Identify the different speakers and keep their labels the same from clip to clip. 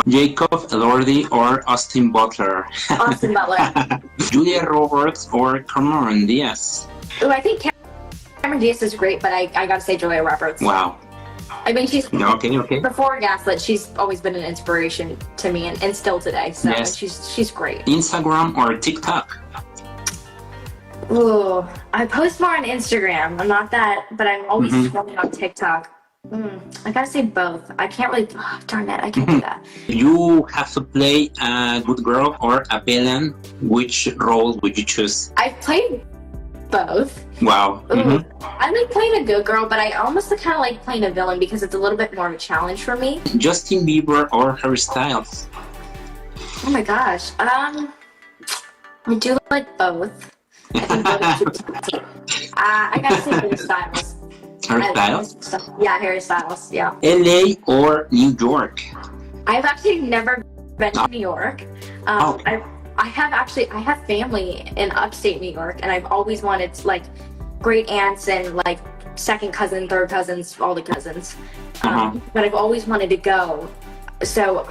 Speaker 1: Jacob Elordi or Austin Butler?
Speaker 2: Austin Butler.
Speaker 1: Julia Roberts or Cameron Diaz?
Speaker 2: Ooh, I think Cameron Diaz is great, but I gotta say Julia Roberts.
Speaker 1: Wow.
Speaker 2: I mean, she's
Speaker 1: Okay.
Speaker 2: before Gaslit. She's always been an inspiration to me, and still today. So
Speaker 1: Yes.
Speaker 2: she's great.
Speaker 1: Instagram or TikTok?
Speaker 2: Ooh, I post more on Instagram. I'm not that, but I'm always scrolling on TikTok. I gotta say both. I can't really. Oh, darn it, I can't do that.
Speaker 1: You have to play a good girl or a villain. Which role would you choose?
Speaker 2: I've played both.
Speaker 1: Wow.
Speaker 2: Ooh, I like playing a good girl, but I almost kind of like playing a villain because it's a little bit more of a challenge for me.
Speaker 1: Justin Bieber or Harry Styles?
Speaker 2: Oh my gosh. I do like both. I think both I gotta say Harry Styles.
Speaker 1: Harry Styles?
Speaker 2: Yeah, Harry Styles. Yeah.
Speaker 1: LA or New York?
Speaker 2: I've actually never been to New York.
Speaker 1: Okay.
Speaker 2: I have family in upstate New York, and I've always wanted like great aunts and like second cousin, third cousins, all the cousins. But I've always wanted to go. So,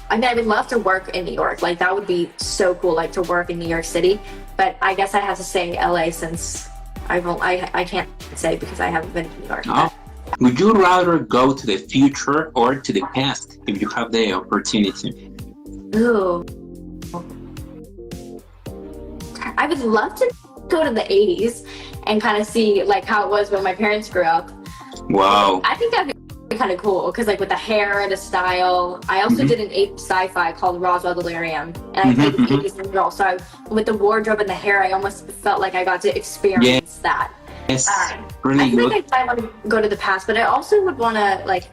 Speaker 2: I mean, I would love to work in New York. Like that would be so cool, like to work in New York City. But I guess I have to say LA since I can't say because I haven't been to New York.
Speaker 1: Oh. Would you rather go to the future or to the past if you have the opportunity?
Speaker 2: Ooh. I would love to go to the 80s and kind of see like how it was when my parents grew up.
Speaker 1: Wow.
Speaker 2: I think that'd be kind of cool because like with the hair, the style. I also did an 80s sci-fi called Roswell Delirium, and I played the 80s girl. So with the wardrobe and the hair, I almost felt like I got to experience that.
Speaker 1: Yes, really
Speaker 2: I
Speaker 1: good.
Speaker 2: think I want to go to the past, but I also would want to like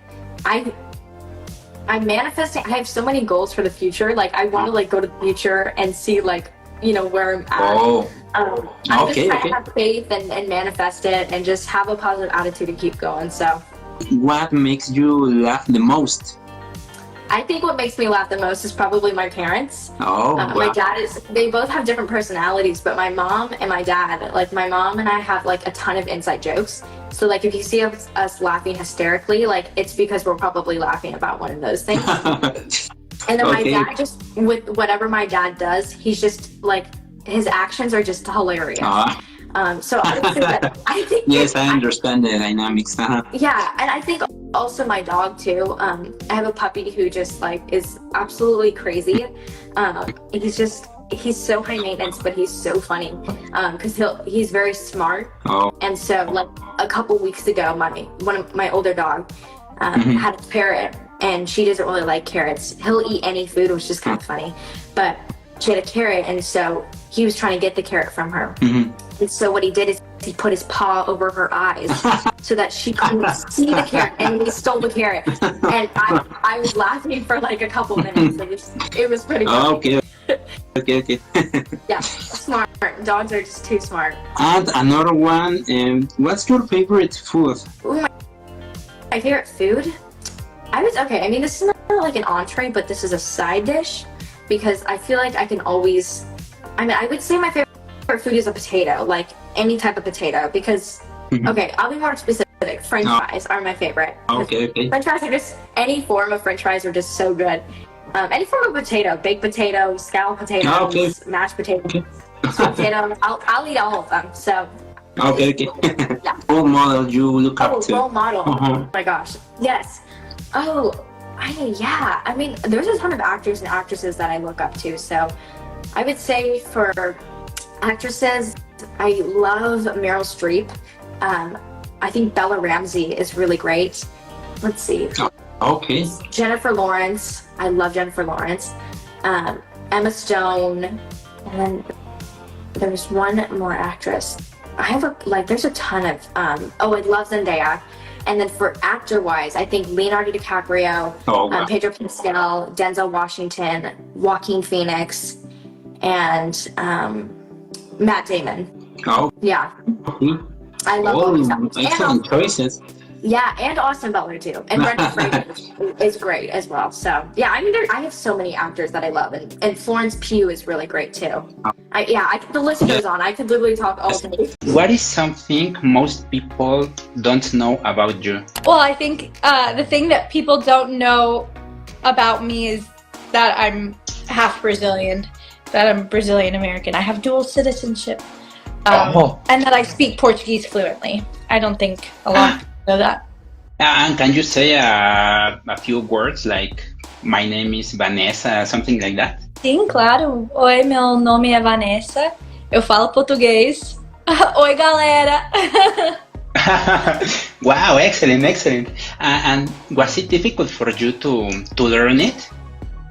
Speaker 2: I'm manifesting. I have so many goals for the future. Like I want to like go to the future and see like where I'm at.
Speaker 1: Oh.
Speaker 2: I'm just trying to have faith and manifest it and just have a positive attitude and keep going. So
Speaker 1: what makes you laugh the most?
Speaker 2: I think what makes me laugh the most is probably my parents.
Speaker 1: Oh, wow.
Speaker 2: My dad they both have different personalities, but my mom and my dad, like my mom and I have like a ton of inside jokes. So like if you see us laughing hysterically, like it's because we're probably laughing about one of those things. And then my dad just, with whatever my dad does, he's just like, his actions are just hilarious. So I would say that, I think.
Speaker 1: Yes, I understand the dynamics.
Speaker 2: Yeah, and I think also my dog too. I have a puppy who just like is absolutely crazy. He's so high maintenance, but he's so funny because he's very smart. And so like a couple weeks ago, one of my older dog had a parrot. And she doesn't really like carrots. He'll eat any food, which is kind of funny. But she had a carrot, and so he was trying to get the carrot from her. And so what he did is he put his paw over her eyes so that she couldn't see the carrot, and he stole the carrot. And I was laughing for like a couple minutes. Like it was pretty funny.
Speaker 1: Okay.
Speaker 2: Yeah, smart. Dogs are just too smart.
Speaker 1: And another one, what's your favorite food?
Speaker 2: Ooh, my favorite food? I mean, this is not like an entree, but this is a side dish because I feel like I can always, I would say my favorite food is a potato, like any type of potato because, okay, I'll be more specific. French fries are my favorite.
Speaker 1: Okay.
Speaker 2: French fries are just, any form of French fries are just so good. Any form of potato, baked potatoes, scalloped potatoes, mashed potatoes, sweet potatoes, I'll eat all of them, so.
Speaker 1: Okay.
Speaker 2: Yeah.
Speaker 1: Role model you look up to?
Speaker 2: Role model, oh my gosh, yes. I mean, there's a ton of actors and actresses that I look up to. So I would say for actresses, I love Meryl Streep. I think Bella Ramsey is really great. Let's see.
Speaker 1: Okay.
Speaker 2: Jennifer Lawrence. I love Jennifer Lawrence. Emma Stone. And then there's one more actress. There's a ton of, I love Zendaya. And then for actor-wise, I think Leonardo DiCaprio, Pedro Pascal, Denzel Washington, Joaquin Phoenix, and Matt Damon.
Speaker 1: Oh.
Speaker 2: Yeah. I love all these actors.
Speaker 1: Excellent choices.
Speaker 2: Yeah, and Austin Butler too. And Brendan Fraser is great as well. So yeah, I mean, I have so many actors that I love, and Florence Pugh is really great too. The list goes on. I could literally talk all day.
Speaker 1: What is something most people don't know about you?
Speaker 3: Well, I think the thing that people don't know about me is that I'm half Brazilian, that I'm Brazilian American. I have dual citizenship. And that I speak Portuguese fluently. I don't think a lot of people know that.
Speaker 1: And can you say a few words like, my name is Vanessa, something like that?
Speaker 3: Sim, claro. Oi, meu nome é Vanessa. Eu falo português. Oi, galera.
Speaker 1: Wow, excellent, excellent. And was it difficult for you to learn it?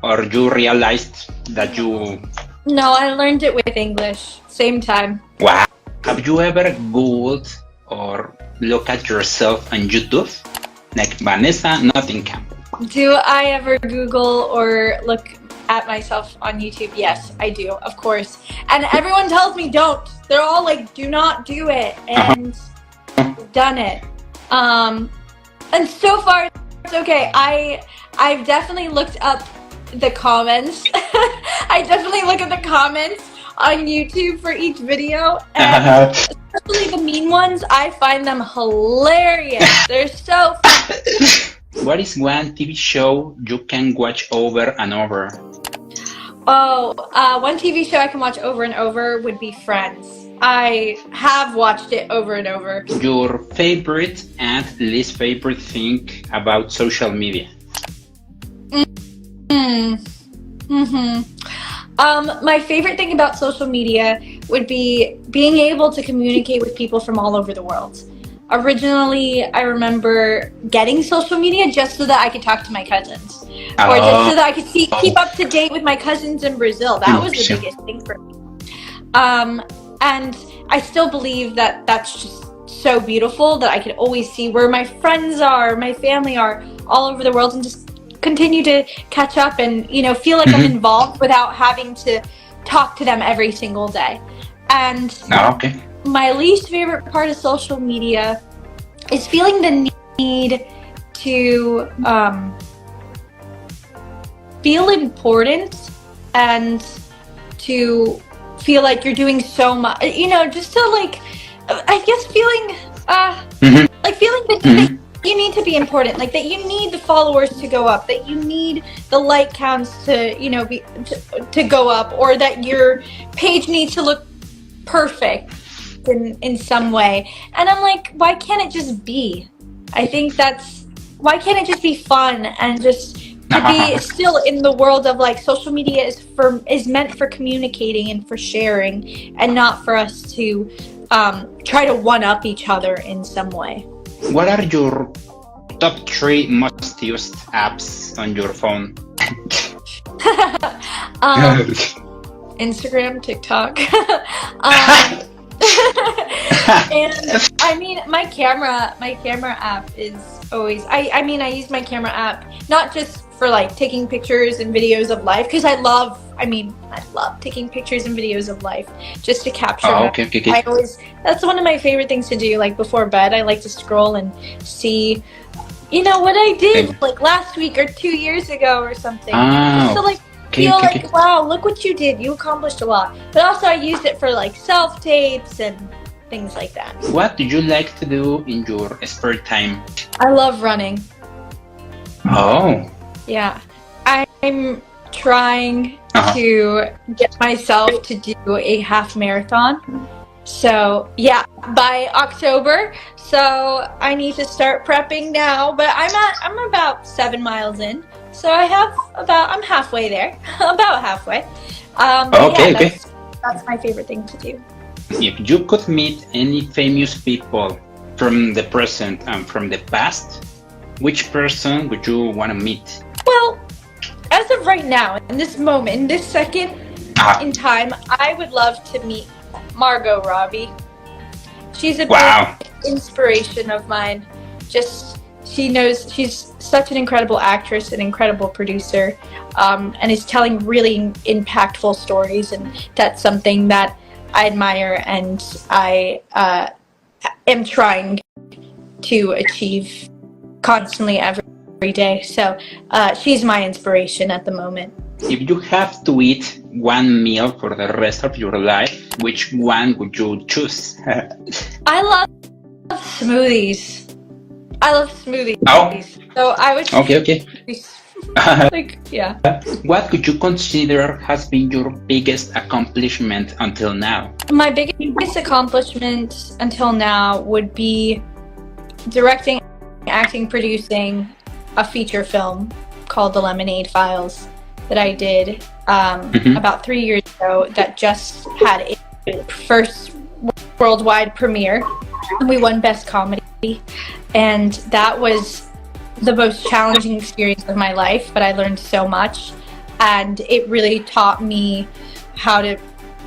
Speaker 1: Or you realized that you...
Speaker 3: No, I learned it with English. Same time.
Speaker 1: Wow. Have you ever Googled or look at yourself on YouTube? Like Vanessa Nottingham.
Speaker 3: Do I ever Google or look at myself on YouTube? Yes, I do, of course. And everyone tells me don't. They're all like, do not do it. And I've done it. And so far, it's okay. I've definitely looked up the comments. I definitely look at the comments on YouTube for each video. And especially the mean ones, I find them hilarious. They're so funny.
Speaker 1: What is one TV show you can watch over and over?
Speaker 3: Oh, one TV show I can watch over and over would be Friends. I have watched it over and over.
Speaker 1: Your favorite and least favorite thing about social media?
Speaker 3: My favorite thing about social media would be being able to communicate with people from all over the world. Originally, I remember getting social media just so that I could talk to my cousins. Or just so that I could keep up to date with my cousins in Brazil. That was the biggest thing for me. And I still believe that that's just so beautiful that I could always see where my friends are, my family are, all over the world, and just continue to catch up and, you know, feel like I'm involved without having to talk to them every single day. And my least favorite part of social media is feeling the need to feel important and to feel like you're doing so much, you know, just to like, I guess feeling like feeling that you need to be important, like that you need the followers to go up, that you need the like counts to, you know, to go up, or that your page needs to look perfect in some way. And I'm like, why can't it just be? I think why can't it just be fun and just to be still in the world of like social media is meant for communicating and for sharing, and not for us to try to one up each other in some way.
Speaker 1: What are your top 3 most used apps on your phone?
Speaker 3: Instagram, TikTok. And I mean, my camera app is always, I mean, I use my camera app not just for like taking pictures and videos of life, because I love taking pictures and videos of life just to capture
Speaker 1: okay.
Speaker 3: That's one of my favorite things to do. Like before bed, I like to scroll and see, you know, what I did like last week or 2 years ago or something. Just to like feel like, wow, look what you did. You accomplished a lot. But also I used it for like self-tapes and things like that.
Speaker 1: What do you like to do in your spare time?
Speaker 3: I love running.
Speaker 1: Oh.
Speaker 3: Yeah. I'm trying to get myself to do a half marathon. So yeah, by October. So I need to start prepping now, but I'm about 7 miles in. So I'm halfway there, about halfway. That's my favorite thing to do.
Speaker 1: If you could meet any famous people from the present and from the past, which person would you want to meet?
Speaker 3: Well, as of right now, in this moment, in this second in time, I would love to meet Margot Robbie. She's a big inspiration of mine. She's such an incredible actress, an incredible producer, and is telling really impactful stories, and that's something that I admire and I am trying to achieve constantly every day. So she's my inspiration at the moment.
Speaker 1: If you have to eat one meal for the rest of your life, which one would you choose?
Speaker 3: I love smoothies. So I would choose Like, yeah.
Speaker 1: What could you consider has been your biggest accomplishment until now?
Speaker 3: My biggest accomplishment until now would be directing, acting, producing a feature film called The Lemonade Files that I did about 3 years ago that just had its first worldwide premiere. And we won Best Comedy. And that was the most challenging experience of my life, but I learned so much. And it really taught me how to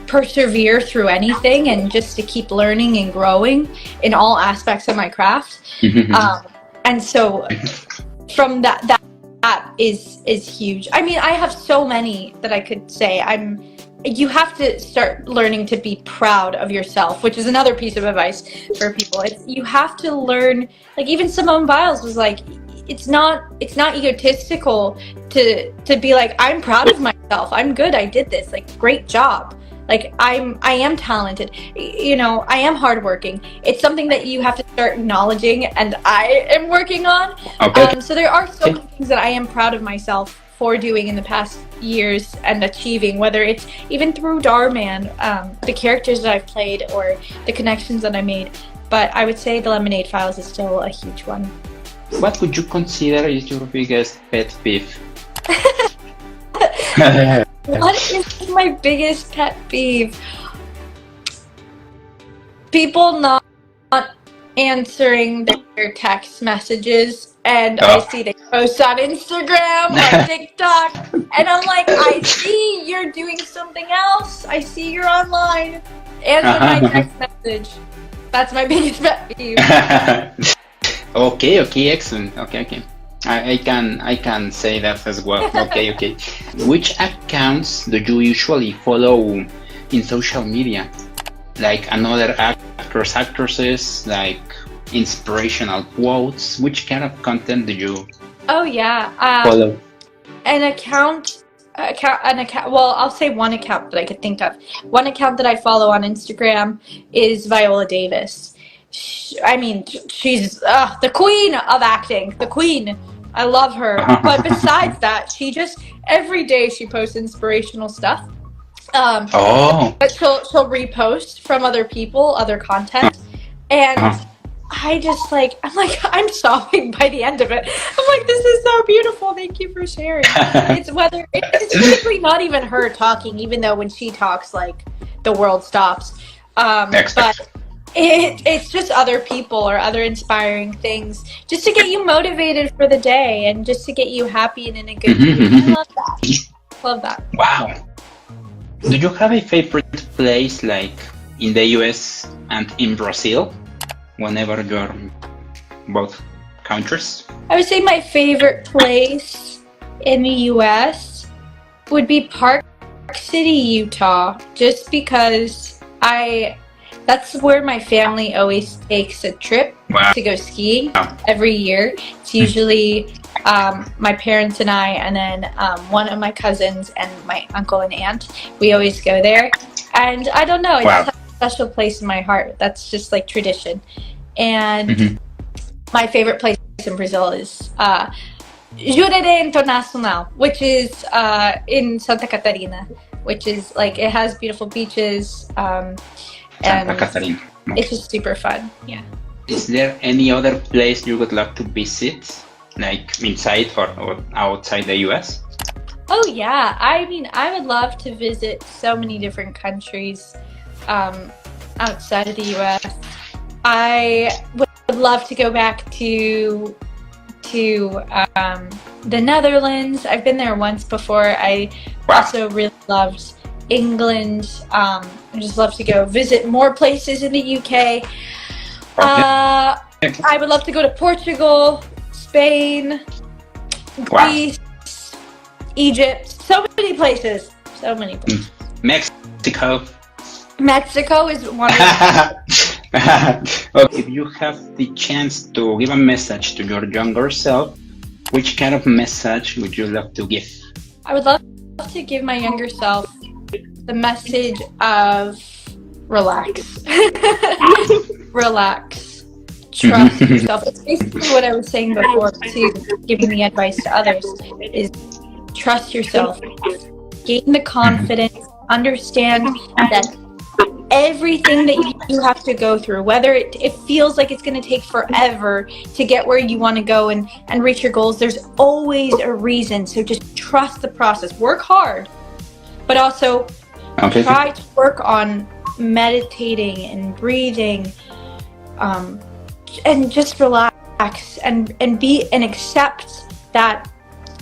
Speaker 3: persevere through anything and just to keep learning and growing in all aspects of my craft. And so from that is huge. I mean, I have so many that I could say. You have to start learning to be proud of yourself, which is another piece of advice for people. You have to learn, like even Simone Biles was like, it's not egotistical to be like, I'm proud of myself. I'm good. I did this. Like, great job. Like, I am talented. You know, I am hardworking. It's something that you have to start acknowledging, and I am working on.
Speaker 1: Okay.
Speaker 3: So there are so many things that I am proud of myself for doing in the past years and achieving, whether it's even through Dhar Mann, the characters that I've played or the connections that I made. But I would say The Lemonade Files is still a huge one.
Speaker 1: What would you consider is your biggest pet peeve?
Speaker 3: What is my biggest pet peeve? People not answering their text messages, and I see they post on Instagram or TikTok, and I'm like, I see you're doing something else. I see you're online. Answer my text message. That's my biggest pet peeve.
Speaker 1: Okay, excellent. Okay. I can say that as well. Okay. Which accounts do you usually follow in social media? Like another actors, actresses, like inspirational quotes? Which kind of content do you follow?
Speaker 3: An account. Well, I'll say one account that I could think of. One account that I follow on Instagram is Viola Davis. She's the queen of acting. The queen. I love her. But besides that, she just every day she posts inspirational stuff. But she'll repost from other people, other content, and I'm sobbing by the end of it. I'm like, this is so beautiful. Thank you for sharing. It's typically not even her talking, even though when she talks, like the world stops. But it's just other people or other inspiring things just to get you motivated for the day and just to get you happy and in a good mood. I love that.
Speaker 1: Wow. Do you have a favorite place, like in the US and in Brazil, whenever you're both countries?
Speaker 3: I would say my favorite place in the US would be Park City, Utah, just because that's where my family always takes a trip to go skiing every year. It's usually my parents and I, and then one of my cousins and my uncle and aunt. We always go there. And I don't know, it's a special place in my heart. That's just like tradition. And my favorite place in Brazil is Jurerê Internacional, which is in Santa Catarina, which is like, it has beautiful beaches. And it's just super fun. Yeah.
Speaker 1: Is there any other place you would like to visit, like inside or outside the US?
Speaker 3: Oh yeah, I would love to visit so many different countries outside of the US. I would love to go back to the Netherlands. I've been there once before. I also really loved England. I just love to go visit more places in the UK. I would love to go to Portugal, Spain, Greece, Egypt. So many places. Mexico is one of them.
Speaker 1: If you have the chance to give a message to your younger self, which kind of message would you love to give?
Speaker 3: I would love to give my younger self the message of relax. Relax. trust yourself. It's basically what I was saying before to giving the advice to others is trust yourself, gain the confidence, understand that everything that you have to go through, whether it feels like it's going to take forever to get where you want to go and reach your goals, there's always a reason. So just trust the process, work hard, but also try to work on meditating and breathing, and just relax and accept that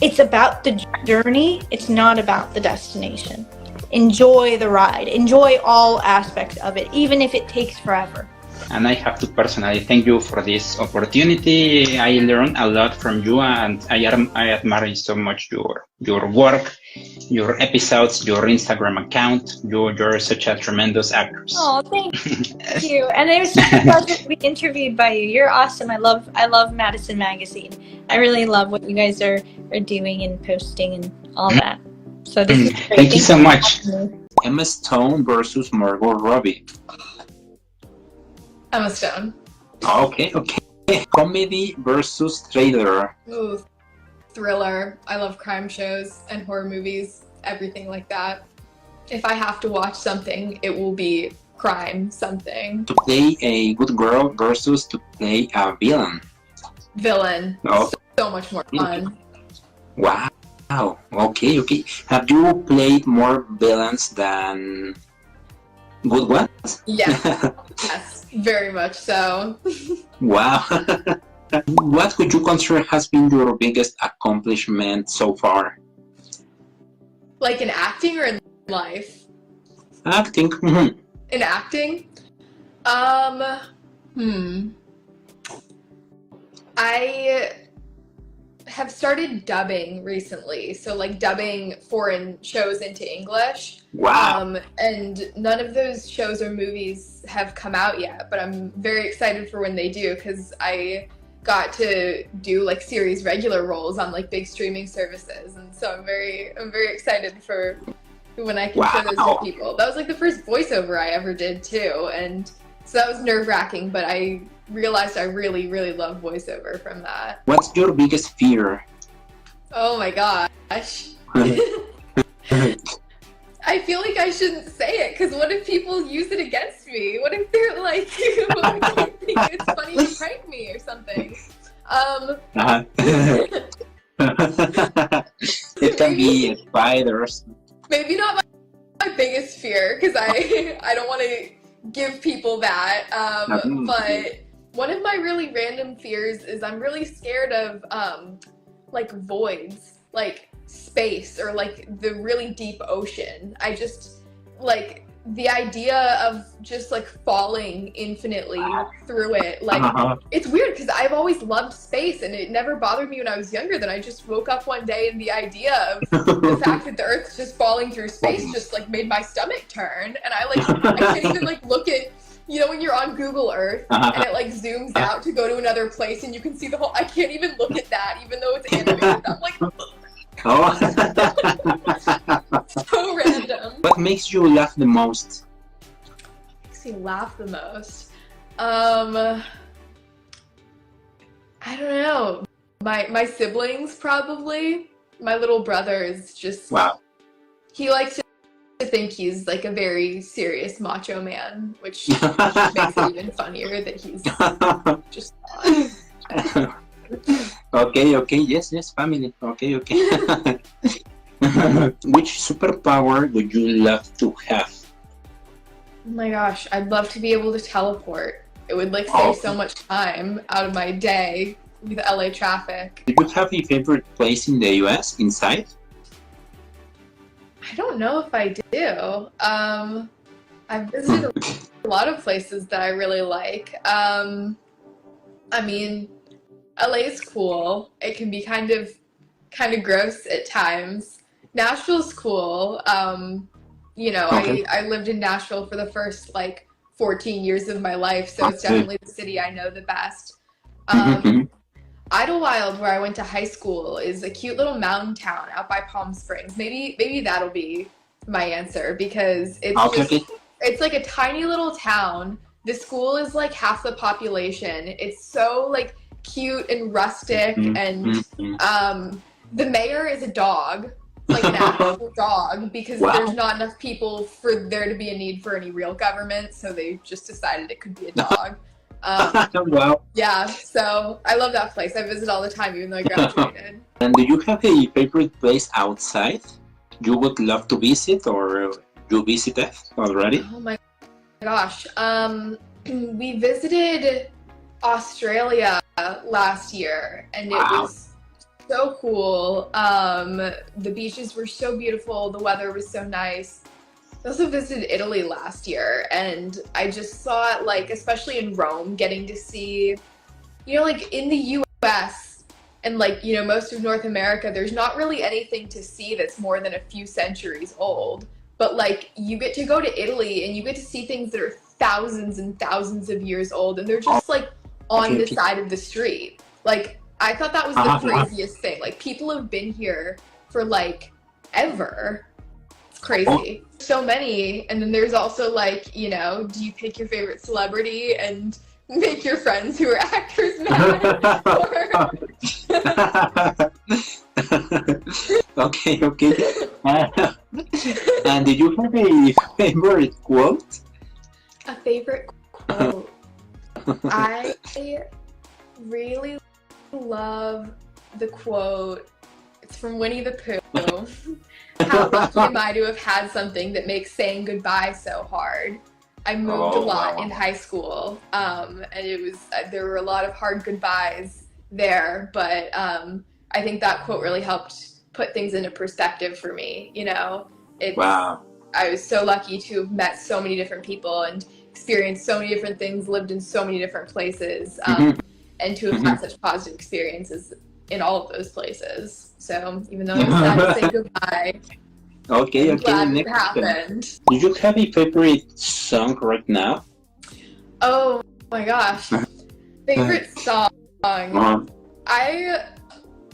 Speaker 3: it's about the journey. It's not about the destination. Enjoy the ride. Enjoy all aspects of it, even if it takes forever.
Speaker 1: And I have to personally thank you for this opportunity. I learned a lot from you, and I admire so much your work, your episodes, your Instagram account. You're such a tremendous actress.
Speaker 3: Oh, thank you. And it was such a pleasure to be interviewed by you. You're awesome. I love Madison Magazine. I really love what you guys are doing and posting and all that. So this is great.
Speaker 1: Thank you so much. Emma Stone versus Margot Robbie.
Speaker 4: Emma Stone.
Speaker 1: Okay. Comedy versus thriller.
Speaker 4: Ooh, thriller. I love crime shows and horror movies, everything like that. If I have to watch something, it will be crime something.
Speaker 1: To play a good girl versus to play a villain.
Speaker 4: Villain.
Speaker 1: Oh.
Speaker 4: So much more fun.
Speaker 1: Wow. Okay. Have you played more villains than good ones?
Speaker 4: Yes, very much so.
Speaker 1: Wow. What would you consider has been your biggest accomplishment so far?
Speaker 4: Like in acting or in life?
Speaker 1: Acting.
Speaker 4: In acting? I have started dubbing recently, so like dubbing foreign shows into English.
Speaker 1: Wow.
Speaker 4: And none of those shows or movies have come out yet, but I'm very excited for when they do, because I got to do like series regular roles on like big streaming services, and so I'm very excited for when I can show those to people. That was like the first voiceover I ever did too, and so that was nerve-wracking, but I realized I really love voiceover from that.
Speaker 1: What's your biggest fear?
Speaker 4: Oh my gosh. I feel like I shouldn't say it, because what if people use it against me? What if they're like, what if they think it's funny to prank me or something?
Speaker 1: It can be spiders.
Speaker 4: Maybe not my biggest fear, because I don't want to give people that, but one of my really random fears is I'm really scared of like voids, like space, or like the really deep ocean. I just like the idea of just like falling infinitely through it. Like it's weird, because I've always loved space and it never bothered me when I was younger. Then I just woke up one day and the idea of the fact that the Earth's just falling through space just like made my stomach turn, and I can't even like look at, you know, when you're on Google Earth and it like zooms out to go to another place and you can see the whole, I can't even look at that even though it's animated. I'm like, so random.
Speaker 1: What makes you laugh the most?
Speaker 4: Makes me laugh the most? I don't know. My siblings, probably. My little brother is just, he likes to think he's like a very serious macho man, which makes it even funnier that he's just not.
Speaker 1: Okay, yes, family. Okay. Which superpower would you love to have?
Speaker 4: Oh my gosh, I'd love to be able to teleport. It would like save so much time out of my day with LA traffic.
Speaker 1: Do you have a favorite place in the US inside?
Speaker 4: I don't know if I do. I've visited a lot of places that I really like. I mean, LA's cool. It can be kind of gross at times. Nashville's cool. You know, I lived in Nashville for the first like 14 years of my life, so it's definitely the city I know the best. Idlewild, where I went to high school, is a cute little mountain town out by Palm Springs. Maybe that'll be my answer, because it's it's like a tiny little town the school is like half the population. It's so like cute and rustic, and the mayor is a dog, like an actual dog, because there's not enough people for there to be a need for any real government, so they just decided it could be a dog.
Speaker 5: Wow.
Speaker 4: Yeah, so I love that place. I visit all the time, even though I graduated.
Speaker 5: And do you have a favorite place outside you would love to visit, or you visited already?
Speaker 4: Oh my gosh. We visited Australia last year, and it was so cool. The beaches were so beautiful. The weather was so nice. I also visited Italy last year, and I just saw it, like, especially in Rome, getting to see, you know, like in the US and like, you know, most of North America, there's not really anything to see that's more than a few centuries old. But like, you get to go to Italy and you get to see things that are thousands and thousands of years old, and they're just like on the side of the street. Like, I thought that was the craziest thing. Like, people have been here for like ever. It's crazy. So many. And then there's also like, you know, do you pick your favorite celebrity and make your friends who are actors mad?
Speaker 5: Okay. And did you have a favorite quote?
Speaker 4: A favorite quote? I really love the quote. It's from Winnie the Pooh. How lucky am I to have had something that makes saying goodbye so hard? I moved a lot in high school, and it was there were a lot of hard goodbyes there, but I think that quote really helped put things into perspective for me. You know, I was so lucky to have met so many different people and experienced so many different things, lived in so many different places, and to have had such positive experiences in all of those places. So even though it was sad to say goodbye, I'm glad it happened.
Speaker 5: Do you have a favorite song right now?
Speaker 4: Oh my gosh. Favorite song.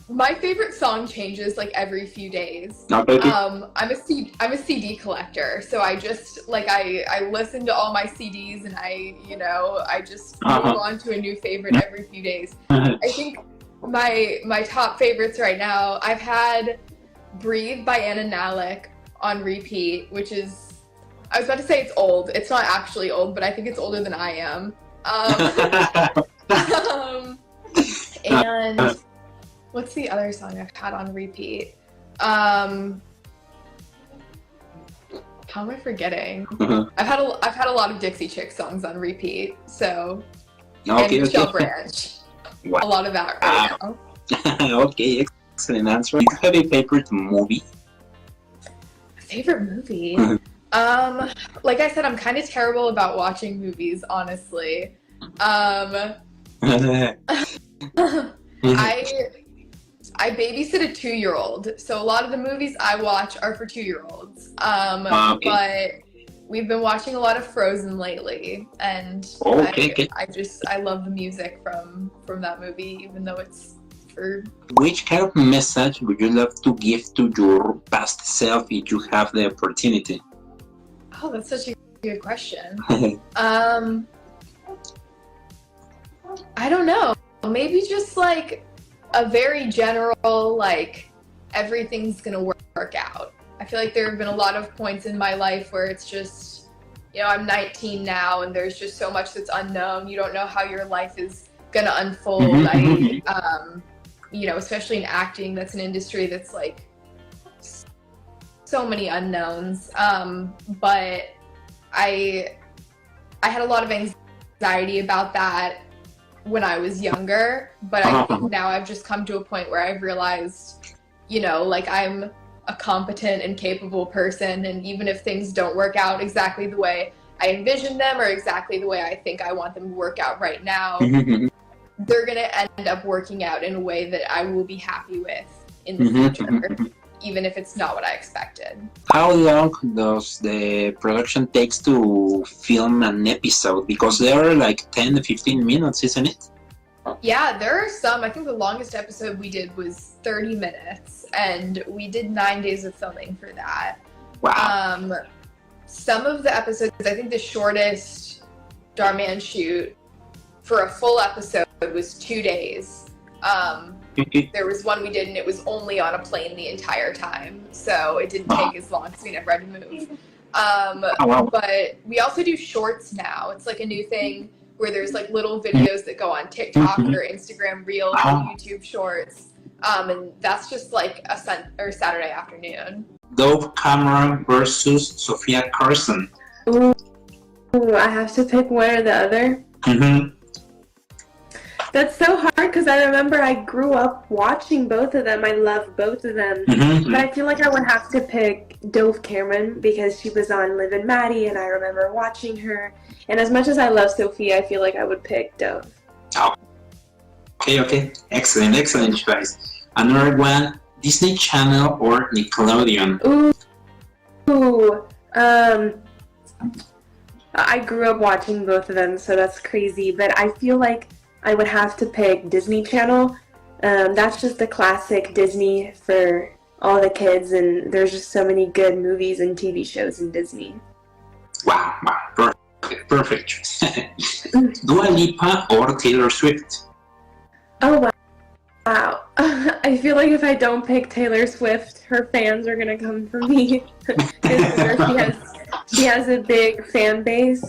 Speaker 4: My favorite song changes like every few days. I'm a CD collector, so I just like I listen to all my CDs, and I just move on to a new favorite every few days. I think my top favorites right now, I've had Breathe by Anna Nalick on repeat, which is, I was about to say it's old. It's not actually old, but I think it's older than I am. And what's the other song I've had on repeat? How am I forgetting? I've had a lot of Dixie Chicks songs on repeat. So and Michelle Branch.
Speaker 5: Wow.
Speaker 4: A lot of that right now.
Speaker 5: Okay, excellent answer. Do you have a favorite movie?
Speaker 4: Favorite movie? Like I said, I'm kind of terrible about watching movies, honestly. I babysit a 2-year-old, so a lot of the movies I watch are for 2-year-olds. But we've been watching a lot of Frozen lately, and I love the music from that movie, even though it's for...
Speaker 5: Which kind of message would you love to give to your past self if you have the opportunity?
Speaker 4: Oh, that's such a good question. I don't know. Maybe just like a very general, like, everything's gonna work out. I feel like there have been a lot of points in my life where it's just, you know, I'm 19 now, and there's just so much that's unknown. You don't know how your life is gonna unfold. You know, especially in acting, that's an industry that's like so many unknowns. But I had a lot of anxiety about that when I was younger, but I think now I've just come to a point where I've realized, you know, like, I'm a competent and capable person, and even if things don't work out exactly the way I envision them or exactly the way I think I want them to work out right now, they're gonna end up working out in a way that I will be happy with in the future, even if it's not what I expected.
Speaker 5: How long does the production takes to film an episode? Because they are like 10 to 15 minutes, isn't it?
Speaker 4: Yeah, there are some. I think the longest episode we did was 30 minutes, and we did 9 days of filming for that.
Speaker 5: Wow.
Speaker 4: Some of the episodes, I think the shortest Dhar Mann shoot for a full episode was 2 days. There was one we did and it was only on a plane the entire time, so it didn't take as long because we never had to move. But we also do shorts now. It's like a new thing where there's like little videos that go on TikTok or Instagram Reels or YouTube Shorts, and that's just like a Saturday afternoon.
Speaker 5: Dove Cameron versus Sophia Carson.
Speaker 6: Ooh, I have to pick one or the other. That's so hard because I remember I grew up watching both of them. I love both of them. But I feel like I would have to pick Dove Cameron because she was on Liv and Maddie and I remember watching her. And as much as I love Sophia, I feel like I would pick Dove.
Speaker 5: Okay. Excellent choice. Another one, Disney Channel or Nickelodeon?
Speaker 6: Ooh. I grew up watching both of them, so that's crazy. But I feel like I would have to pick Disney Channel. That's just the classic Disney for all the kids, and there's just so many good movies and TV shows in Disney.
Speaker 5: Wow, perfect. Dua Lipa or Taylor Swift?
Speaker 6: Oh, wow. I feel like if I don't pick Taylor Swift, her fans are gonna come for me. Because she has a big fan base.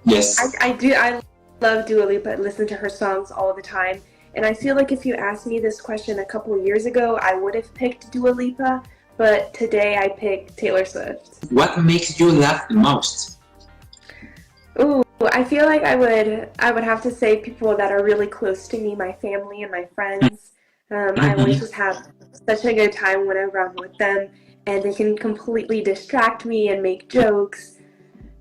Speaker 5: Yes.
Speaker 6: I love Dua Lipa and listen to her songs all the time. And I feel like if you asked me this question a couple of years ago, I would have picked Dua Lipa, but today I picked Taylor Swift.
Speaker 5: What makes you laugh the most?
Speaker 6: Ooh, I feel like I would have to say people that are really close to me, my family and my friends. I always just have such a good time whenever I'm with them, and they can completely distract me and make jokes.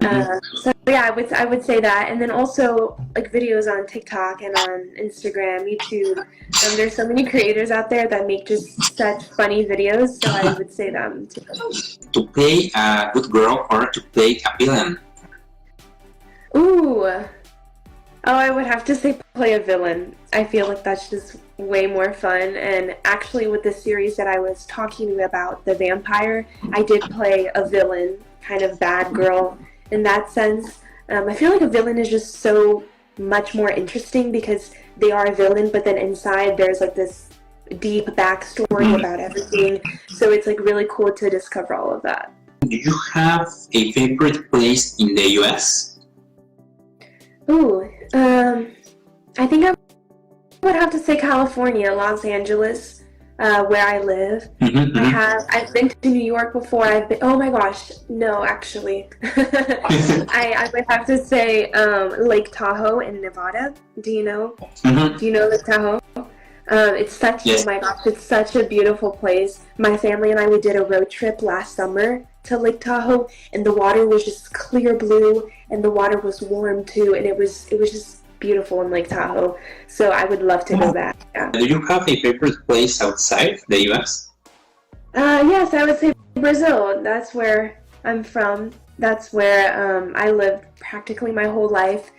Speaker 6: So yeah, I would say that, and then also like videos on TikTok and on Instagram, YouTube. There's so many creators out there that make just such funny videos, so I would say them too.
Speaker 5: To play a good girl or to play a villain?
Speaker 6: Ooh, I would have to say play a villain. I feel like that's just way more fun. And actually, with the series that I was talking about, The Vampire, I did play a villain, kind of bad girl. In that sense, I feel like a villain is just so much more interesting because they are a villain, but then inside there's like this deep backstory about everything. So it's like really cool to discover all of that.
Speaker 5: Do you have a favorite place in the US?
Speaker 6: Ooh, I think I would have to say California, Los Angeles. Where I live. I've been to New York before. Oh my gosh, no, actually. I would have to say Lake Tahoe in Nevada. Do you know Lake Tahoe? It's such, oh my gosh, it's such a beautiful place. My family and I, we did a road trip last summer to Lake Tahoe, and the water was just clear blue, and the water was warm too, and it was just beautiful in Lake Tahoe, so I would love to go back. Yeah.
Speaker 5: Do you have a favorite place outside the US?
Speaker 6: Yes, I would say Brazil. That's where I'm from. That's where I lived practically my whole life.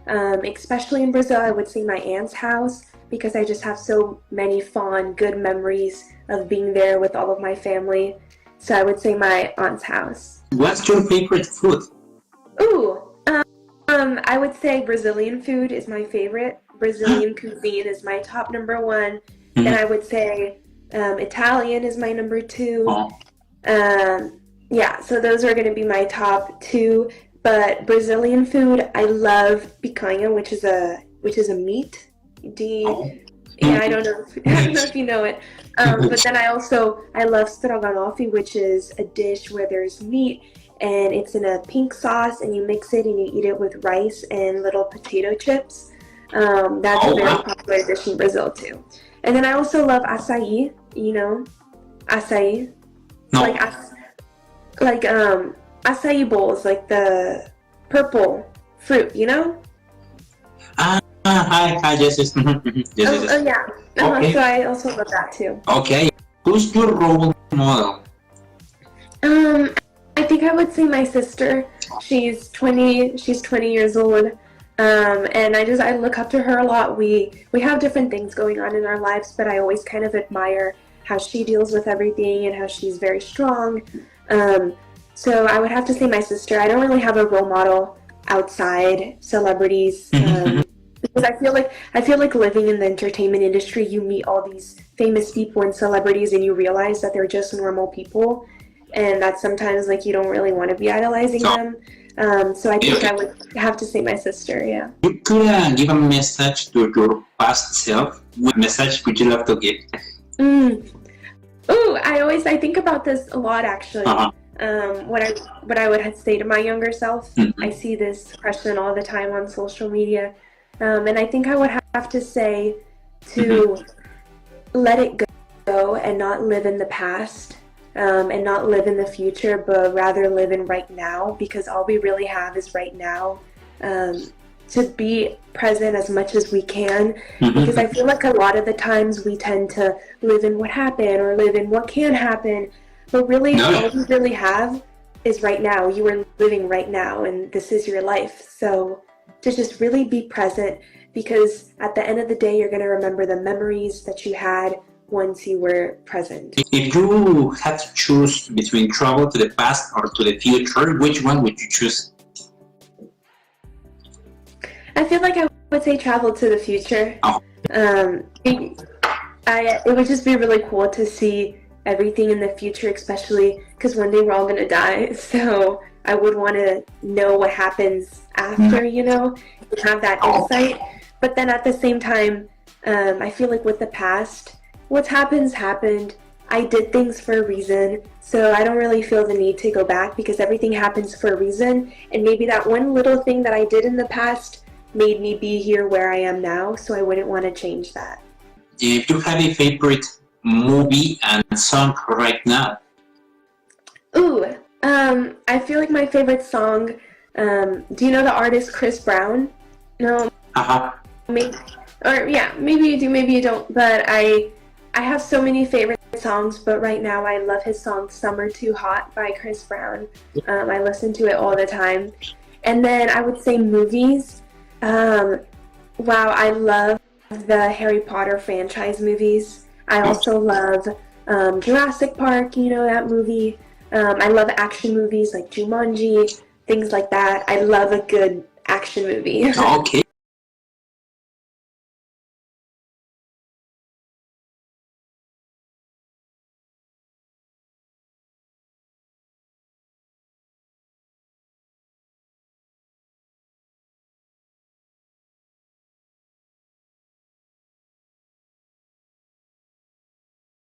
Speaker 6: Especially in Brazil, I would say my aunt's house because I just have so many fond, good memories of being there with all of my family. So I would say my aunt's house.
Speaker 5: What's your favorite food?
Speaker 6: Ooh. I would say Brazilian food is my favorite. Brazilian cuisine is my top number one. Then I would say Italian is my number two. Yeah, so those are going to be my top two. But Brazilian food, I love picanha, which is a meat. Yeah, I don't know if you know it. But then I love stroganoff, which is a dish where there's meat. And it's in a pink sauce, and you mix it and you eat it with rice and little potato chips. That's a very popular dish in Brazil too. And then I also love acai. You know, acai.
Speaker 5: No.
Speaker 6: Like acai bowls, like the purple fruit. You know.
Speaker 5: Hi, yes. Yes.
Speaker 6: Oh yeah.
Speaker 5: Okay.
Speaker 6: So I also love that too.
Speaker 5: Okay. Who's your role model?
Speaker 6: I think I would say my sister. She's 20 years old. And I look up to her a lot. We have different things going on in our lives, but I always kind of admire how she deals with everything and how she's very strong. So I would have to say my sister. I don't really have a role model outside celebrities. Because I feel like living in the entertainment industry, you meet all these famous people and celebrities, and you realize that they're just normal people, and that sometimes like you don't really want to be idolizing them. So I think I would have to say my sister. Yeah.
Speaker 5: You could give a message to your past self. What message would you love to give?
Speaker 6: Ooh, I think about this a lot actually. What I would say to my younger self. I see this question all the time on social media. And I think I would have to say to let it go and not live in the past and not live in the future, but rather live in right now, because all we really have is right now. To be present as much as we can, because I feel like a lot of the times we tend to live in what happened or live in what can happen, but really all we really have is right now. You are living right now, and this is your life. So to just really be present, because at the end of the day, you're going to remember the memories that you had once you were present.
Speaker 5: If you had to choose between travel to the past or to the future, which one would you choose?
Speaker 6: I feel like I would say travel to the future. It would just be really cool to see everything in the future, especially because one day we're all going to die. So I would want to know what happens after, you know, and have that insight. But then at the same time, I feel like with the past, what's happened. I did things for a reason, so I don't really feel the need to go back, because everything happens for a reason. And maybe that one little thing that I did in the past made me be here where I am now, so I wouldn't want to change that.
Speaker 5: If you have a favorite movie and song right now?
Speaker 6: Ooh, I feel like my favorite song, do you know the artist Chris Brown? No? Maybe you do, maybe you don't, but I have so many favorite songs, but right now I love his song Summer Too Hot by Chris Brown. I listen to it all the time. And then I would say movies. Wow, I love the Harry Potter franchise movies. I also love Jurassic Park, you know, that movie. I love action movies like Jumanji, things like that. I love a good action movie.
Speaker 5: Okay.